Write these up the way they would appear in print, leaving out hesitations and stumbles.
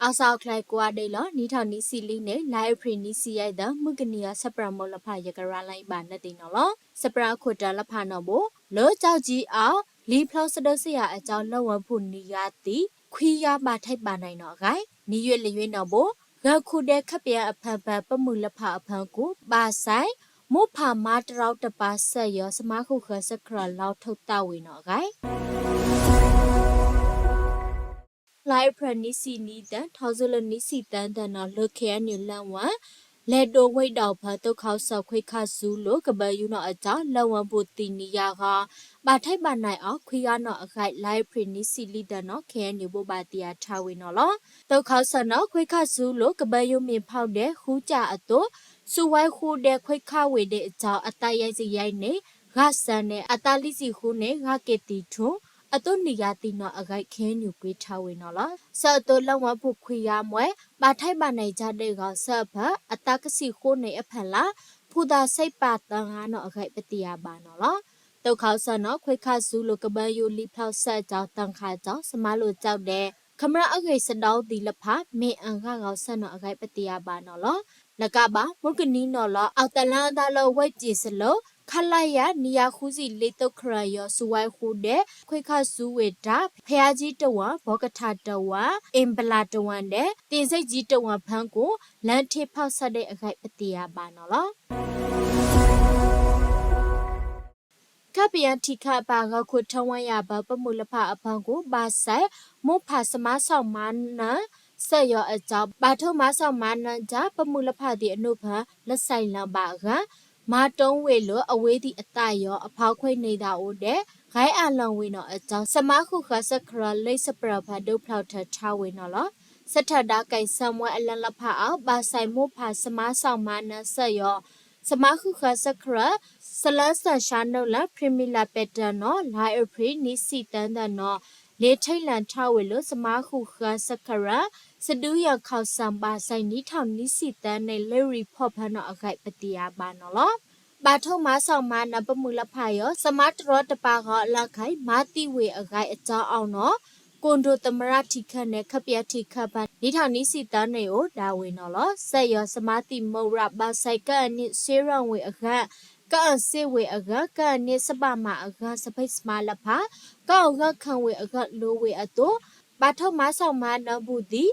Asal klai kwa de lo ni thao ni si li ne lai phri ni si yai da mugania sapra mo la pha yakara lai ba na ti no lo sapra khota la pha no bo lo chao ji ao li phlo sdo sia a chaw law wan phu ni ya ti khwi ya ba thai ba nai no gai ni yue le yue no bo ga khu de khap ya a phan phan pa mu la pha a phan ko ba sai mo pha ma traw ta pa sa yo sama khu kha sakra law thau ta we no gai lai phra ni si ni tan thousand ni si tan tan no lo khe ni lan wa le do wait daw pha to khaw sa khwai kha su lo ka ba yu no a cha law wan bu ti ni ya ga ba thai ba nai a khwi ya no a gai lai phra ni si li tan no khe ni bo ba ti ya tha we no lo to khaw sa no khwai kha su lo ka ba yu min phau de khu cha a to su wai khu de khwai kha we de a cha a ta yai si yai ne ga san ne a ta li si khu ne ga ke ti thuအတုနေရတိနောအဂိုက်ခဲညူကွေးထားဝင်နော်လားဆော့တိုလောဝပုခွေရမွဲပါထိုက်ပါနိုင်ကြတဲ့ကဆော့ဖအတကစီခိုးနေအဖက်လာဖူတာစိတ်ပါတန်ဟာနော်အဂိုက်ပတိယပါနော်လားတုတ်ခေါဆော့နော်ခွေခါစုလိုကပန်းယူလီဖောက်ဆက်ကြောင်းတန်ခါကြောင်းစမလိုကြောက်တဲ့ခမရအဂိတ်စတောင်းတီလဖမေအန်ခါကောဆက်နော်အဂိုက်ပတိယပါနော်လားလကပါမုကနီနော်လားအောက်တလန်သားလောဝိတ်ကြည်စလို့ခလာရနီယာခူးစီလေတုတ်ခရယောစဝိုင်ခူတဲ့ခွေခါစုဝေတာဖះကြီးတဝဘောကထတဝအင်ပလာတဝတဲ့တင်စိတ်ကြီးတဝဖန်းကိုလန်ထေဖောက်ဆက်တဲ့အခိုက်ပတိယပါနော်လားကပယတိခပါကခုထဝရဘပမူလဖအဖန်းကိုဘာဆိုင်မုဖစမဆောင်မနာဆက်ရောအကြောင်းဘာထုံမဆောင်မနာကြပမူလဖဒီအနုဖလက်ဆိုင်လပါကမာတုံးဝေလို့အဝေးသည့်အတရောအဖောက်ခွိနေတာဦးတဲ့ဂိုင်းအလောင်ဝေနော်အကြောင်းစမခုခစခရလိစပရဖဒုဖောက်ထထားဝေနော်လောစထတာကိုင်ဆမ်ဝဲအလလဖအောင်ဘာဆိုင်မို့ဖာစမဆောင်မနဆက်ရောစမခုခစခရဆလဆန်ရှာနိုလာပရီမီလာပက်တနော်လာအဖရီနီစီတန်တနော်လေထိတ်လန်ထားဝေလို့စမခုခစခရစဒူးရခေါဆမ်ပါဆိုင်နီထောင်နီစီတန်နဲ့လေရီဖော့ဖနော်အခိုက်ပတိယပါနော်လောဘာထုံမဆောင်မနပမူလဖယောစမတ်ရောတပါကလခိုင်မာတိဝေအခိုက်အကြောင်းအောင်နော်ကွန်ဒိုသမရတိခနဲ့ခပြတိခပနိထောင်နီစီတန်နေကိုဒါဝေနော်လောဆက်ယောစမတိမောရဘာဆိုင်ကနိဆေရံဝေအခက်ကအစေဝေအကကနိစပမအကစပိတ်စမလဖကောကခံဝေအကလိုဝေအတောဘာထုံမဆောင်မနဘူးတိ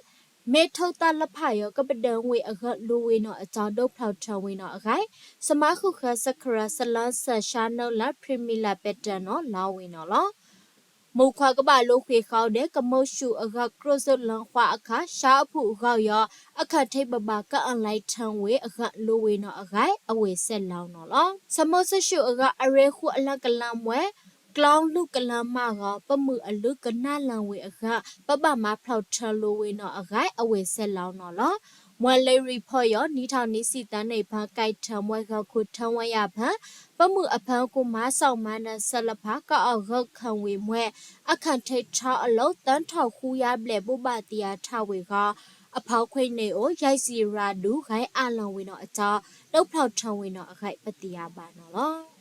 မေထောတလဖယောကပဒံဝေအကလူဝေနောအကြောင်းတော့ဖောက်ထဝေနောအခိုင်စမခုခစခရဆလန်ဆရှာနောလာပရီမီလာပက်တနောလာဝေနောလောမုခွာကပါလိုခွေခေါတဲ့ကမုတ်ရှုအကကရစလန်ခွာအခါရှာအဖုခေါယောအခထိပ်ပပကအန်လိုက်ထံဝေအကလိုဝေနောအခိုင်အဝေဆက်လောင်းနောလောစမောဆရှုအကအရေခုအလကလမ်ဝဲကလောင်းလူကလမကပမှုအလုကနာလန်ဝေအခပပမဖောက်ထလိုဝေနောအခိုင်အဝေဆက်လောင်းနောလောမွဲလေရီဖော်ယောနီထောင်နီစီတန်းနေဖန်ကိုက်ထမွဲကခုထဝရဖန်ပမှုအဖန်ကိုမဆောင်မနဆလဖကအောက်ခံဝေမွဲအခန့်ထိတ်ချအလုံးတန်းထောက်ခူရပလေပုပတိယာထဝေကအဖောက်ခွိနေကိုရိုက်စီရာဒူခိုင်အလောင်ဝေနောအကြောင်းတုတ်ဖောက်ထဝေနောအခိုက်ပတိယာပါနော်လော